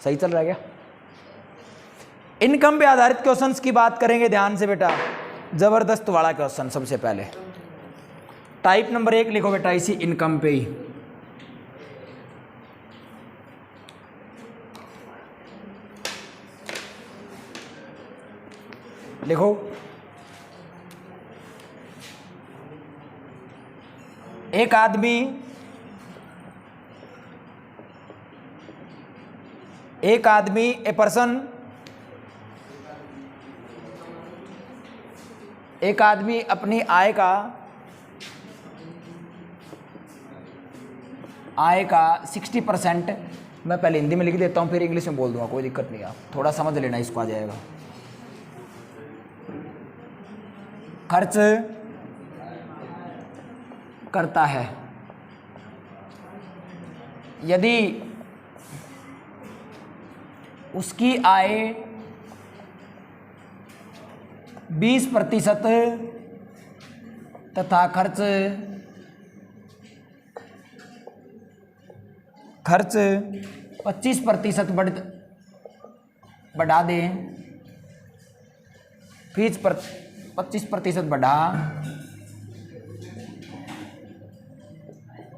सही चल रहा है क्या? इनकम पे आधारित क्वेश्चंस की बात करेंगे ध्यान से बेटा, जबरदस्त वाला क्वेश्चन। सबसे पहले टाइप नंबर 1 लिखो बेटा, इसी इनकम पे ही। लिखो, एक आदमी ए पर्सन, एक आदमी अपनी आय का 60%, मैं पहले हिंदी में लिख देता हूँ फिर इंग्लिश में बोल दूंगा, कोई दिक्कत नहीं, आप थोड़ा समझ लेना, इसको आ जाएगा। खर्च करता है। यदि उसकी आय 20% तथा खर्च 25% बढ़ा दें, 25%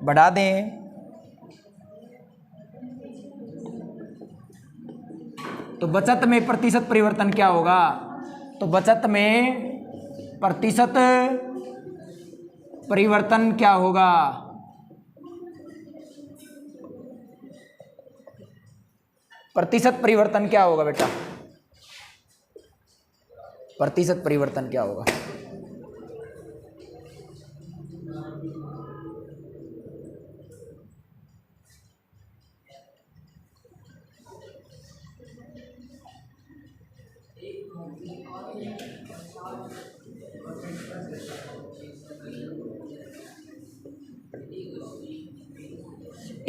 बढ़ा दें, तो बचत में प्रतिशत परिवर्तन क्या होगा? तो बचत में प्रतिशत परिवर्तन क्या होगा? प्रतिशत परिवर्तन क्या होगा बेटा? प्रतिशत परिवर्तन क्या होगा?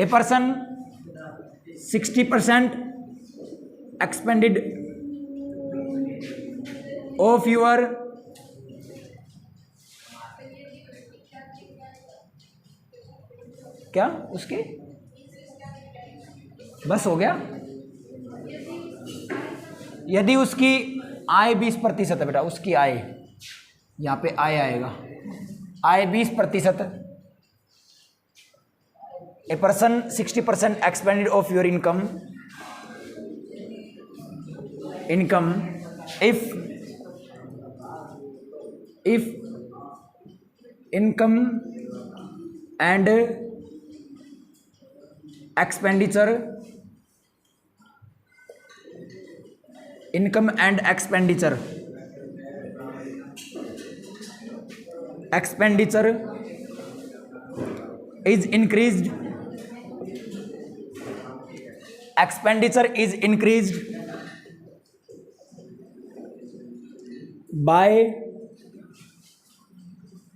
A person 60% expended of your क्या उसके बस हो गया। यदि उसकी आय 20% है बेटा, उसकी आय, यहाँ पे आय आएगा, आय 20%, a person 60% expanded of your income if income and expenditure is increased by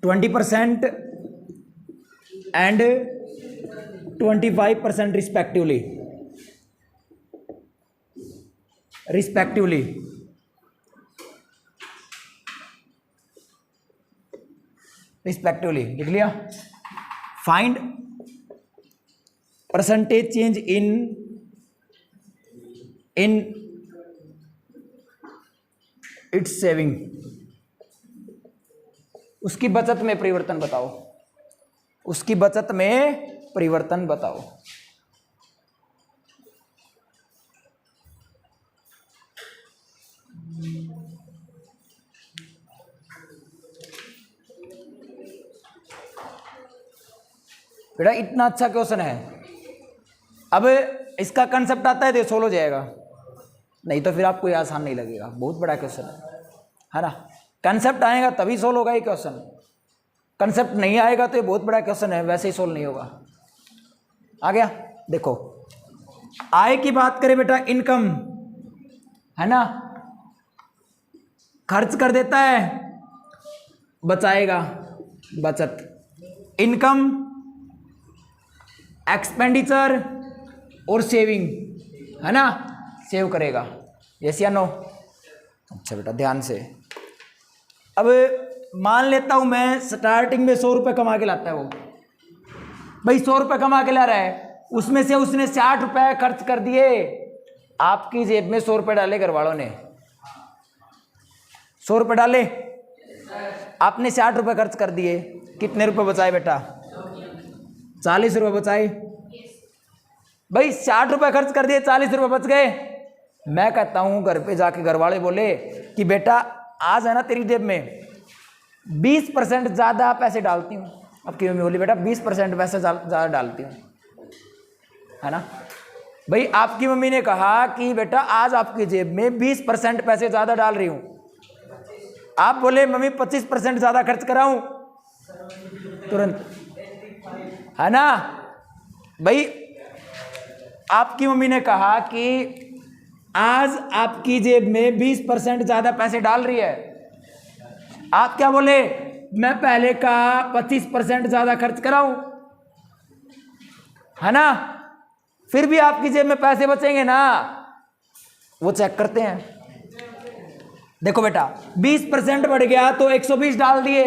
20% and 25% respectively, लिख लिया। Find percentage change in its saving, उसकी बचत में परिवर्तन बताओ, उसकी बचत में परिवर्तन बताओ। बेटा इतना अच्छा क्वेश्चन है। अब इसका कंसेप्ट आता है तो सोल्व हो जाएगा, नहीं तो फिर आपको ये आसान नहीं लगेगा, बहुत बड़ा क्वेश्चन है ना। कंसेप्ट आएगा तभी सोल्व होगा ये क्वेश्चन, कंसेप्ट नहीं आएगा तो ये बहुत बड़ा क्वेश्चन है, वैसे ही सोल्व नहीं होगा। आ गया? देखो आय की बात करें बेटा, इनकम है ना, खर्च कर देता है, बचाएगा, बचत। इनकम, एक्सपेंडिचर और सेविंग है ना, सेव करेगा। यस या नो? अच्छा बेटा ध्यान से। अब मान लेता हूं मैं स्टार्टिंग में 100 रुपये कमा के लाता है वो, भाई 100 रुपये कमा के ला रहा है, उसमें से उसने 60 रुपये खर्च कर दिए, आपकी जेब में 100 रुपये डाले घर वालों ने, 100 रुपये डाले, आपने 60 रुपये खर्च कर दिए, कितने रुपए बचाए बेटा? 40 रुपये बचाए। भाई 60 रुपये खर्च कर दिए, 40 रुपये बच गए। मैं कहता हूं घर पे जाके घर वाले बोले कि बेटा आज है ना तेरी जेब में 20% ज्यादा पैसे डालती हूँ। अब की मम्मी बोली बेटा 20% पैसे ज्यादा डालती हूँ, है ना। भाई आपकी मम्मी ने कहा कि बेटा आज आपकी जेब में 20% पैसे ज्यादा डाल रही हूं, आप बोले मम्मी 25% ज्यादा खर्च कराऊं, तुरंत, है ना। भाई आपकी मम्मी ने कहा कि आज आपकी जेब में 20% ज्यादा पैसे डाल रही है, आप क्या बोले? मैं पहले का 25% ज्यादा खर्च कराऊं, है ना। फिर भी आपकी जेब में पैसे बचेंगे ना, वो चेक करते हैं। देखो बेटा 20% बढ़ गया तो 120 डाल दिए।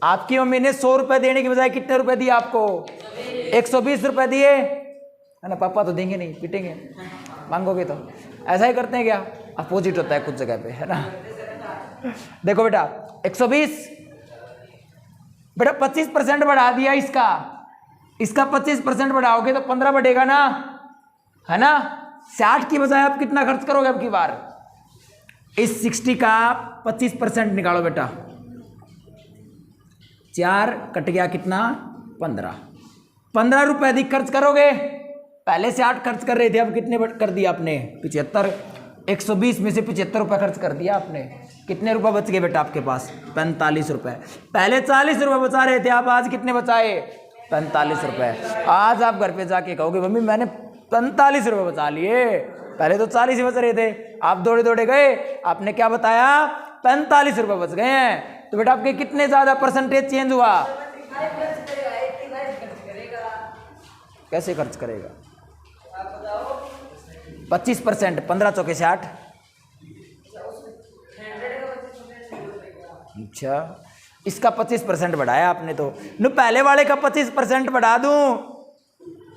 आपकी मम्मी ने 100 रुपए देने की बजाय कितने रुपए दिए आपको? 120 रुपए दिए, है ना। पापा तो देंगे नहीं, पीटेंगे मांगोगे तो। ऐसा ही करते हैं क्या? अपोजिट होता है कुछ जगह पे, है ना। देखो बेटा 120, बेटा 25% बढ़ा दिया इसका, इसका 25% बढ़ाओगे तो 15 बढ़ेगा ना, है ना। 60 की बजाय आप कितना खर्च करोगे अब की बार? इस 60 का 25% निकालो बेटा, 4 कट गया कितना? 15 रुपए अधिक खर्च करोगे। पहले से 8 खर्च कर रहे थे, अब कितने कर दिया आपने? 75। 120 में से 75 रुपये खर्च कर दिया आपने। कितने रुपए बच गए बेटा आपके पास? 45 रुपए। पहले 40 रुपए बचा रहे थे आप, आज कितने बचाए? 45 रुपए। आज आप घर पे जाके कहोगे मम्मी मैंने 45 रुपए बचा लिए, पहले तो 40 ही बच रहे थे। आप दौड़े दौड़े गए, आपने क्या बताया? 45 रुपए बच गए हैं। तो बेटा आपके कितने ज्यादा परसेंटेज चेंज हुआ? कैसे खर्च करेगा? 25%, 15 चौके 60। अच्छा, इसका 25% बढ़ाया आपने तो। न पहले वाले का 25% बढ़ा दूं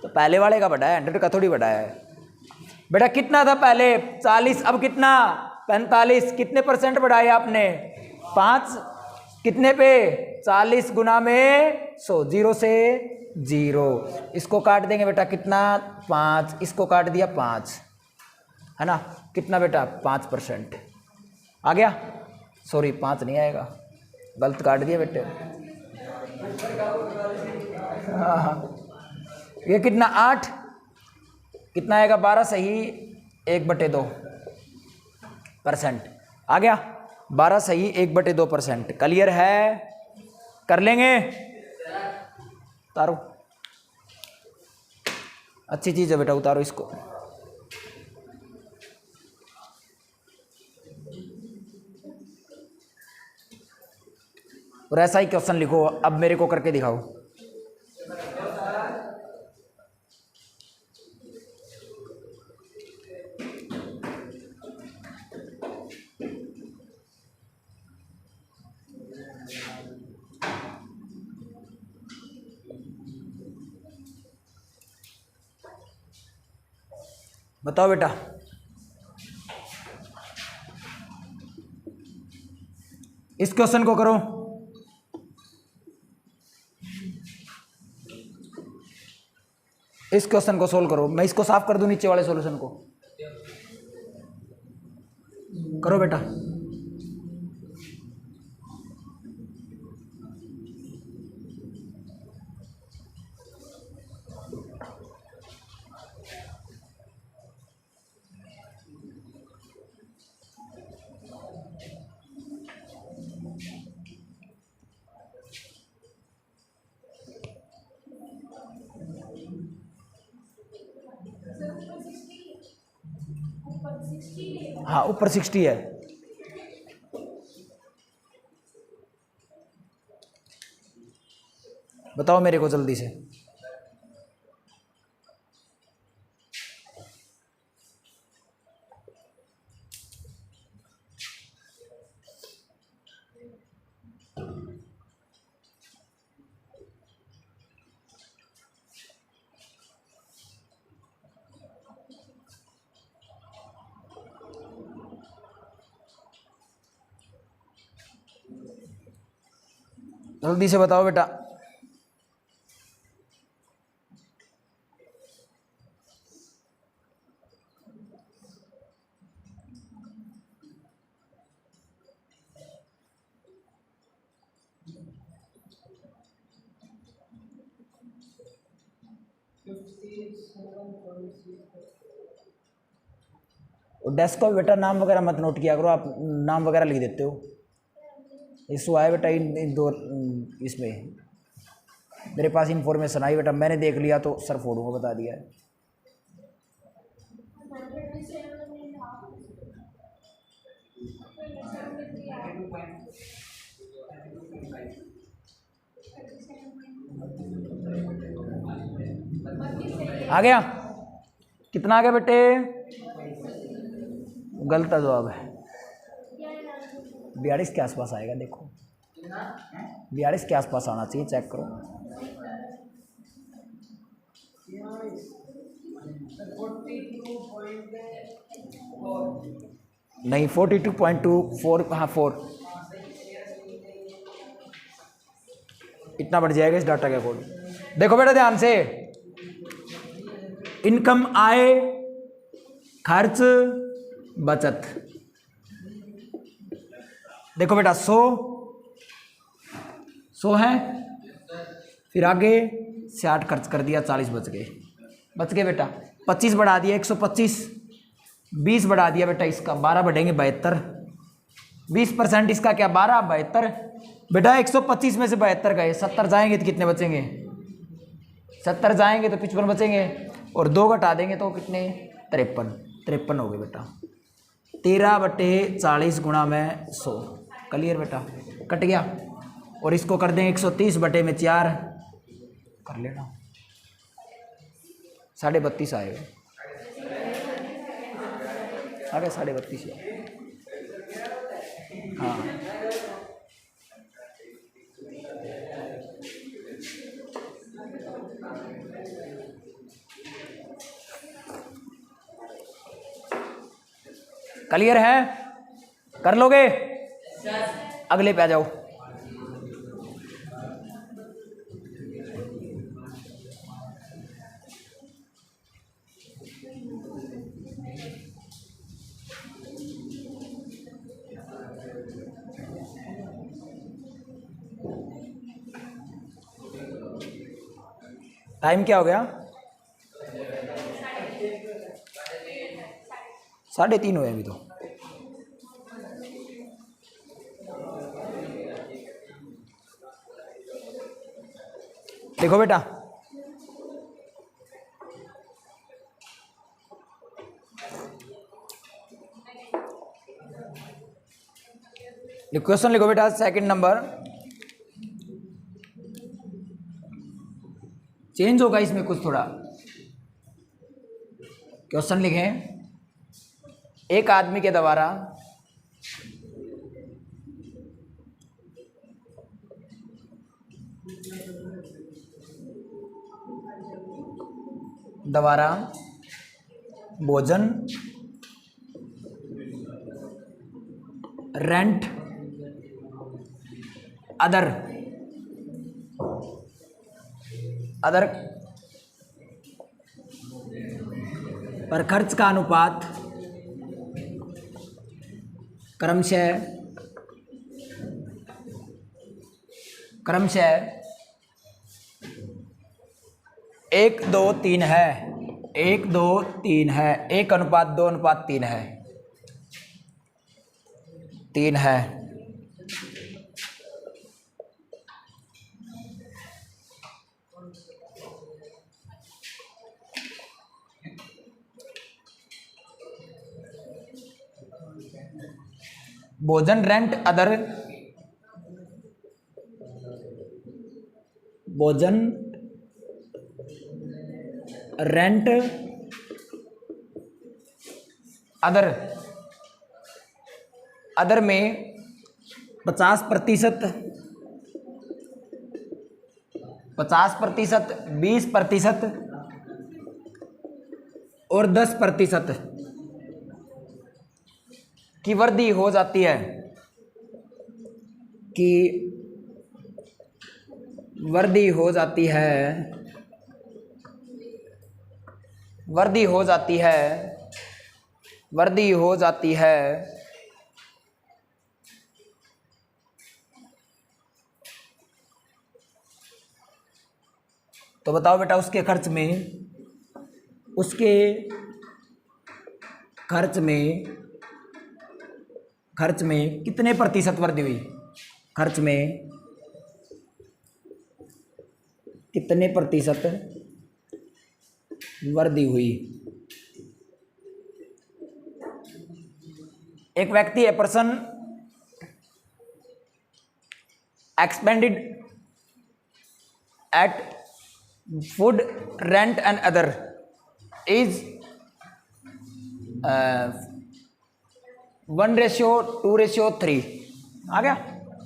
तो पहले वाले का बढ़ाया, 100 का थोड़ी बढ़ाया है। बेटा कितना था पहले? 40, अब कितना? 45। कितने परसेंट बढ़ाए आपने? 5। कितने पे? 40 गुना में 100, 0 से 0। इसको काट देंगे बेटा, कितना? 5। इसको काट दिया 5, है ना। कितना बेटा? 5% आ गया। सॉरी 5 नहीं आएगा, गलत काट दिया बेटे। हाँ, ये कितना? 8। कितना आएगा? 12 सही 1/2% आ गया। 12 सही 1/2%। क्लियर है? कर लेंगे? उतारो, अच्छी चीज है बेटा, उतारो इसको। और ऐसा ही क्वेश्चन लिखो, अब मेरे को करके दिखाओ। बताओ बेटा, इस क्वेश्चन को करो। इस क्वेश्चन को सोल्व करो। मैं इसको साफ कर दूं, नीचे वाले सॉल्यूशन को करो बेटा। हाँ ऊपर 60 है। बताओ मेरे को जल्दी से। जल्दी से बताओ बेटा। डेस्कटॉप बेटा नाम वगैरह मत नोट किया करो, आप नाम वगैरह लिख देते हो। इशू आया बेटा इन दो इसमें मेरे पास इंफॉर्मेशन आई बेटा, मैंने देख लिया तो सर फोड़ूंगा, बता दिया है। आ गया? कितना आ गया बेटे? गलत जवाब है, 42 के आसपास आएगा। देखो 42 के आसपास आना चाहिए, चेक करो। नहीं 42.24, हाँ 4 इतना बढ़ जाएगा इस डाटा के अकॉर्डिंग। देखो बेटा ध्यान से, इनकम आय, खर्च, बचत। देखो बेटा 100 है, फिर आगे 60 खर्च कर दिया, 40 बच गए बेटा। 25 बढ़ा दिया 125, 20 बढ़ा दिया बेटा इसका 12 बढ़ेंगे 72, 20% इसका क्या 12, 72 बेटा। 125 में से 72 गए, 70 जाएंगे तो कितने बचेंगे? 70 जाएंगे तो 55 बचेंगे, और 2 घटा देंगे तो कितने? 53 हो गए बेटा। 13/40 गुणा में 100, क्लियर बेटा? कट गया। और इसको कर देंगे 130/4, कर लेना 32.5 आएगा। आ गया 32.5। हाँ क्लियर है? कर लोगे? अगले पे आ जाओ। टाइम क्या हो गया? 3:30 हुए अभी तो। देखो बेटा क्वेश्चन लिखो बेटा, सेकंड नंबर। चेंज होगा इसमें कुछ थोड़ा। क्वेश्चन लिखें, एक आदमी के द्वारा भोजन, रेंट, अदर पर खर्च का अनुपात क्रमशः 1:2:3 है। 1:2:3 है, 1:2:3 है, 3 है। भोजन, रेंट, अदर, भोजन, रेंट, अदर में 50%, 20% और 10% की वृद्धि हो जाती है, कि वर्दी हो जाती है, वर्दी हो जाती है, वर्दी हो जाती है। तो बताओ बेटा उसके खर्च में, उसके खर्च में, खर्च में कितने प्रतिशत वृद्धि हुई? खर्च में कितने प्रतिशत वृद्धि हुई? एक व्यक्ति है, person expended at food rent and other is 1:2:3। आ गया,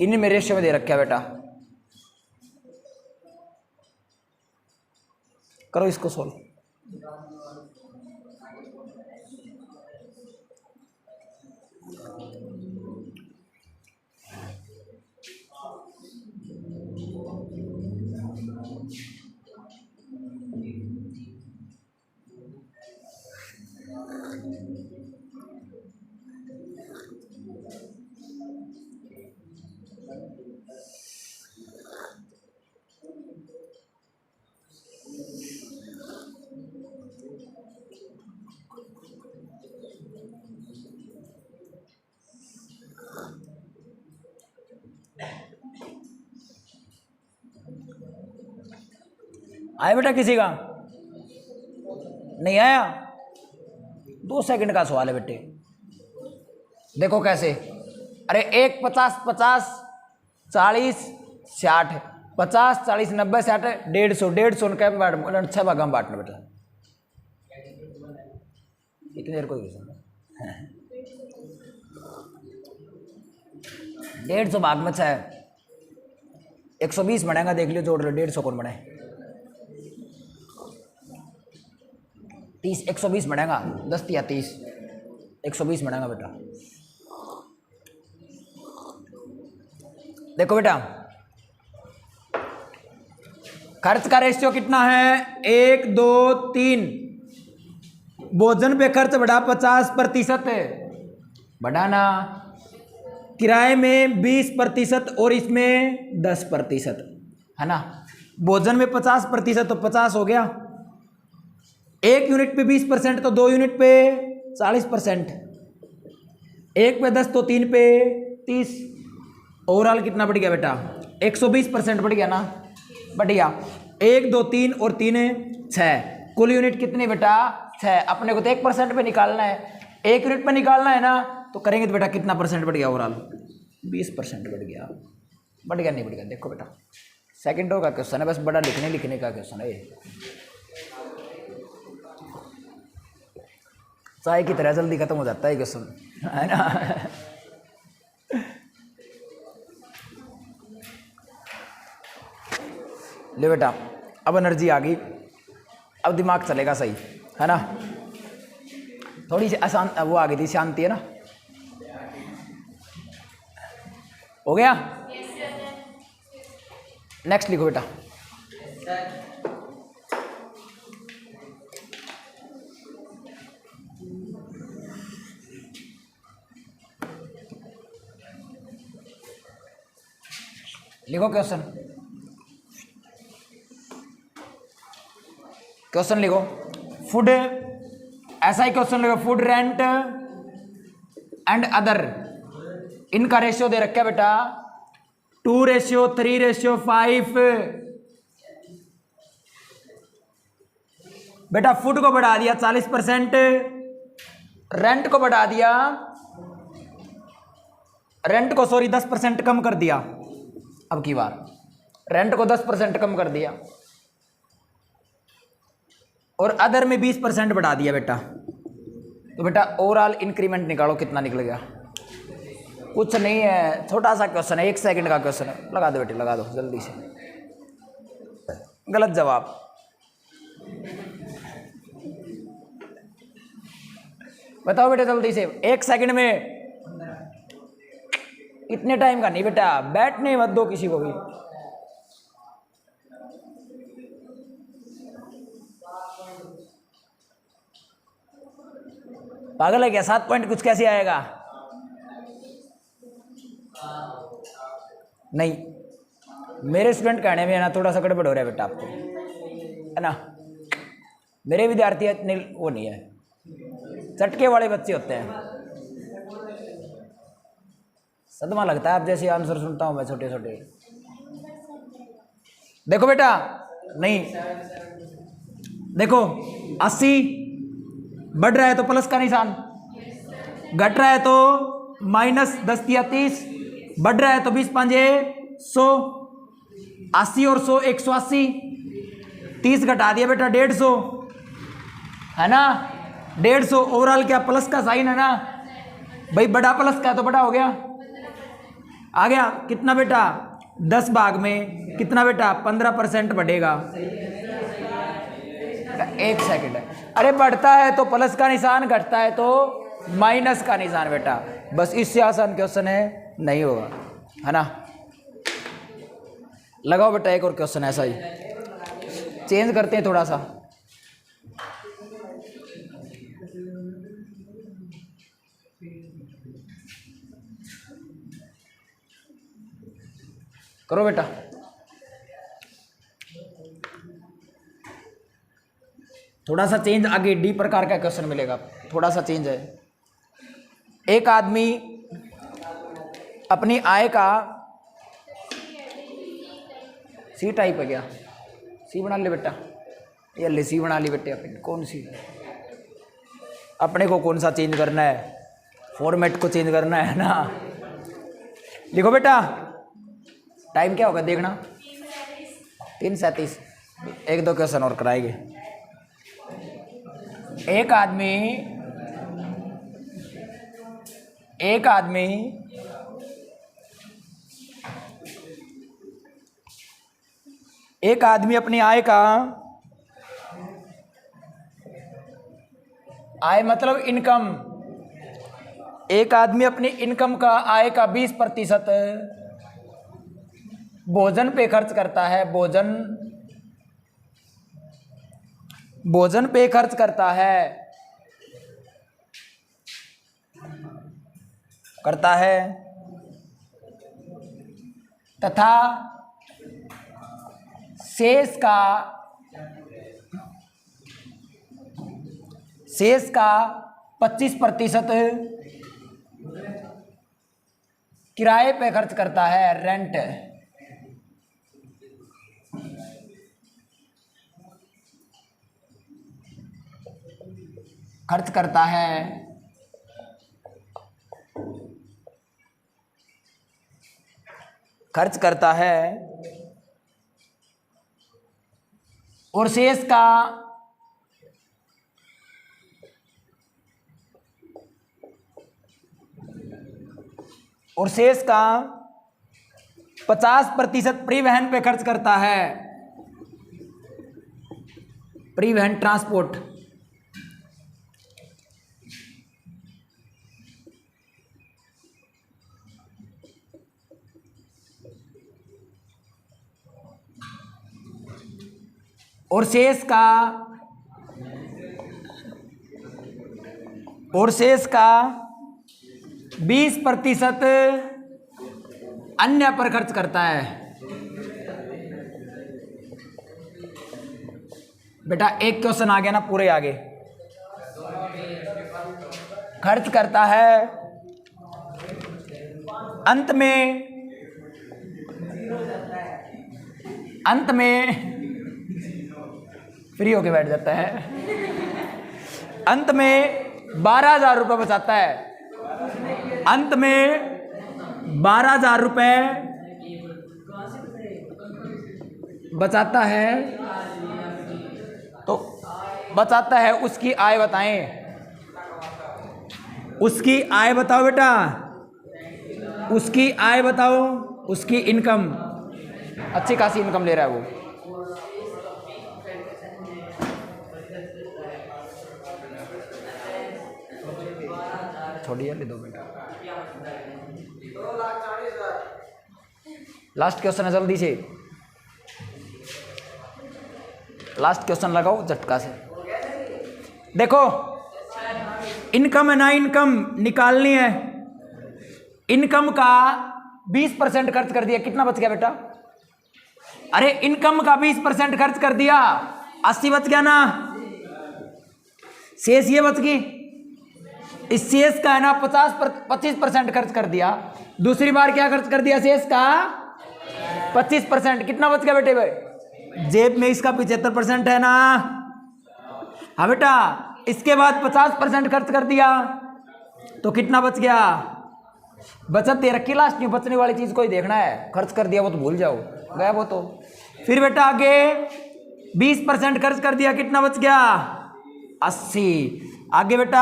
इनमें रेशियो में दे रखा है बेटा। करो इसको सोल्व। आया बेटा किसी का? नहीं आया? 2 सेकंड का सवाल है बेटे। देखो कैसे, अरे 1 50 50 40 60 50 40 90 60 150 150 उनका 6 भाग में बांटना बेटा। इतनी देर कोई 150 भाग में 6 120 बनेगा। देख लियो, जोड़ लो, 150 कौन बने? 30 120 बनेगा, 10 या 30 120 बनेगा बेटा। देखो बेटा, खर्च का रेशियो कितना है? 1 2 3। भोजन पे खर्च बढ़ा 50% है, बढ़ाना। किराए में 20% और इसमें 10% है ना। भोजन में 50% तो 50 हो गया। 1 यूनिट पे 20% तो 2 यूनिट पे 40%। 1 पे 10 तो 3 पे 30। ओवरऑल कितना बढ़ गया बेटा? 120% बढ़ गया ना। बढ़िया। 1 2 3 और 3 6। कुल यूनिट कितनी बेटा? 6। अपने को तो 1% पे निकालना है, 1 यूनिट पे निकालना है ना। तो करेंगे तो बेटा कितना परसेंट बढ़ गया? ओवरऑल 20% बढ़ गया। बढ़ गया नहीं बढ़ गया? देखो बेटा, सेकंडों का क्वेश्चन है, बस बड़ा लिखने का क्वेश्चन है ये। चाय की तरह जल्दी खत्म हो जाता है क्वेश्चन, है ना। ले बेटा, अब एनर्जी आ गई, अब दिमाग चलेगा सही, है ना। थोड़ी सी आसान वो आ गई थी, शांति है ना। हो गया? नेक्स्ट लिखो बेटा। लिखो क्वेश्चन, क्वेश्चन लिखो। फूड, ऐसा ही क्वेश्चन लिखो। फूड रेंट एंड अदर, इनका रेशियो दे रखा है बेटा 2:3:5। बेटा फूड को बढ़ा दिया 40%, रेंट को बढ़ा दिया, रेंट को 10% कम कर दिया। अब की बार रेंट को 10% कम कर दिया और अदर में 20% बढ़ा दिया बेटा। तो बेटा ओवरऑल इंक्रीमेंट निकालो, कितना निकल गया? कुछ नहीं है, छोटा सा क्वेश्चन है, 1 सेकंड का क्वेश्चन है। लगा दो बेटे, लगा दो जल्दी से। गलत जवाब। बताओ बेटे जल्दी से, 1 सेकंड में। इतने टाइम का नहीं बेटा, बैठने मत दो किसी को भी। पागल है क्या? 7 पॉइंट कुछ कैसे आएगा? नहीं, मेरे स्टूडेंट कहने में है ना थोड़ा सा गड़बड़ हो रहा है बेटा आपको, है ना। मेरे विद्यार्थी इतने वो नहीं है, चटके वाले बच्चे होते हैं। सदमा लगता है आप जैसे आंसर सुनता हूं मैं छोटे छोटे। देखो बेटा, नहीं देखो 80 बढ़ रहा है तो प्लस का निशान, घट रहा है तो -10 या 30, बढ़ रहा है तो 20 5 100, 80 और 100 180, 30 घटा दिया बेटा 150, है ना। 150 ओवरऑल क्या प्लस का साइन है ना भाई, बड़ा प्लस का तो बड़ा हो गया, आ गया कितना बेटा 10 भाग में कितना बेटा 15% बढ़ेगा। 1 सेकंड है, अरे बढ़ता है तो प्लस का निशान, घटता है तो माइनस का निशान बेटा, बस इससे आसान क्वेश्चन है नहीं होगा, है ना। लगाओ बेटा एक और क्वेश्चन ऐसा ही, चेंज करते हैं थोड़ा सा। करो बेटा, थोड़ा सा चेंज, आगे डी प्रकार का क्वेश्चन मिलेगा, थोड़ा सा चेंज है। एक आदमी अपनी आय का, सी टाइप है क्या? सी बना ले बेटा, ये ले सी बना ली बेटे। अपनी कौन सी, अपने को कौन सा चेंज करना है, फॉर्मेट को चेंज करना है ना। लिखो बेटा, टाइम क्या होगा देखना, 3:37, 1-2 क्वेश्चन और कराएंगे। एक आदमी अपनी आय का, आय मतलब इनकम, एक आदमी अपनी इनकम का, आय का 20% भोजन पे खर्च करता है, भोजन पे खर्च करता है तथा शेष का 25% किराए पे खर्च करता है, रेंट। खर्च करता है और शेष का 50% परिवहन पे खर्च करता है, परिवहन ट्रांसपोर्ट। और शेष का 20% अन्य पर खर्च करता है। बेटा एक क्वेश्चन आ गया ना, पूरे आगे। खर्च करता है, अंत में फ्री होके बैठ जाता है, अंत में 12,000 रुपये बचाता है, अंत में 12,000 रुपये बचाता है, तो बचाता है, उसकी आय बताएं, उसकी आय बताओ बेटा, उसकी आय बताओ, उसकी इनकम, अच्छी खासी इनकम ले रहा है वो। छोड़िए, ले दो बेटा। लास्ट क्वेश्चन है, जल्दी से लास्ट क्वेश्चन लगाओ झटका से। देखो इनकम है ना, इनकम निकालनी है। इनकम का 20% खर्च कर दिया, कितना बच गया बेटा? अरे इनकम का 20% खर्च कर दिया, 80 बच गया ना। शेष ये बच गई। इस शेष का है ना 25% खर्च कर दिया। दूसरी बार क्या खर्च कर दिया? शेष का 25%। कितना बच गया बेटे भाई? जेब में इसका 75% है ना। हाँ बेटा, इसके बाद 50% खर्च कर दिया तो कितना बच गया? बचत दे रखी लास्ट में, बचने वाली चीज को ही देखना है। खर्च कर दिया वो तो भूल जाओ, गया वो तो। फिर बेटा आगे 20% खर्च कर दिया, कितना बच गया? 80। आगे बेटा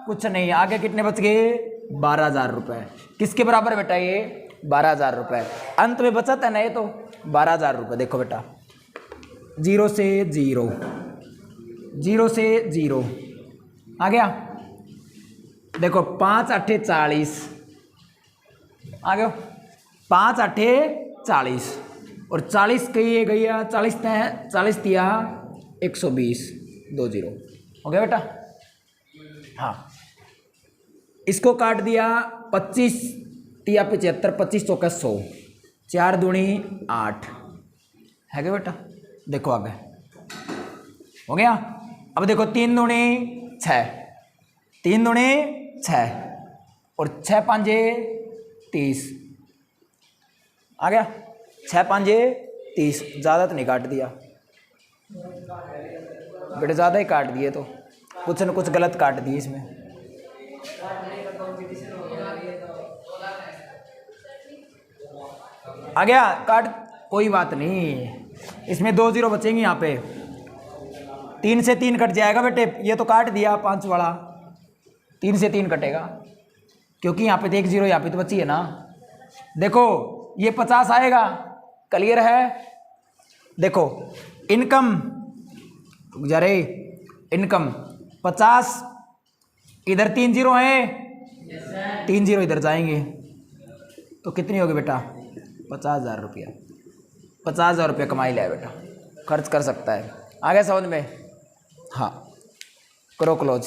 कुछ नहीं, आगे कितने बच गए? 12,000 रुपए। किसके बराबर बेटा? ये 12,000 रुपए। अंत में बचत है ना ये तो 12,000 रुपए। देखो बेटा, 0 से 0, 0 से 0 आ गया। देखो 5 8 40 आ गया। 5 8 40 और 40 कही गया, 40 दिया 120, 2 0 हो गया बेटा। हाँ, इसको काट दिया 25 दिया 75, 25 चौका 100, 4 दूनी 8 है क्या बेटा? देखो आगे हो गया। अब देखो 3 दूनी 6, 3 दूनी 6 और 6 5 30 आ गया। 6 5 30, ज़्यादा तो नहीं काट दिया बेटे, ज़्यादा ही काट दिए, तो कुछ न कुछ गलत काट दिए इसमें। आ गया काट, कोई बात नहीं, इसमें 2 0 बचेंगे यहाँ पे। 3 से 3 कट जाएगा बेटे, ये तो काट दिया 5 वाला, 3 से 3 कटेगा क्योंकि यहाँ पे तो 1 0 यहाँ पे तो बची है ना। देखो ये 50 आएगा, क्लियर है? देखो इनकम जा रहे, इनकम 50, इधर 3 0 है, 3 0 इधर जाएंगे तो कितनी होगी बेटा? 50,000 रुपया। 50,000 रुपया कमाई लिया बेटा, खर्च कर सकता है। आ गया समझ में? हाँ, करो क्लोज।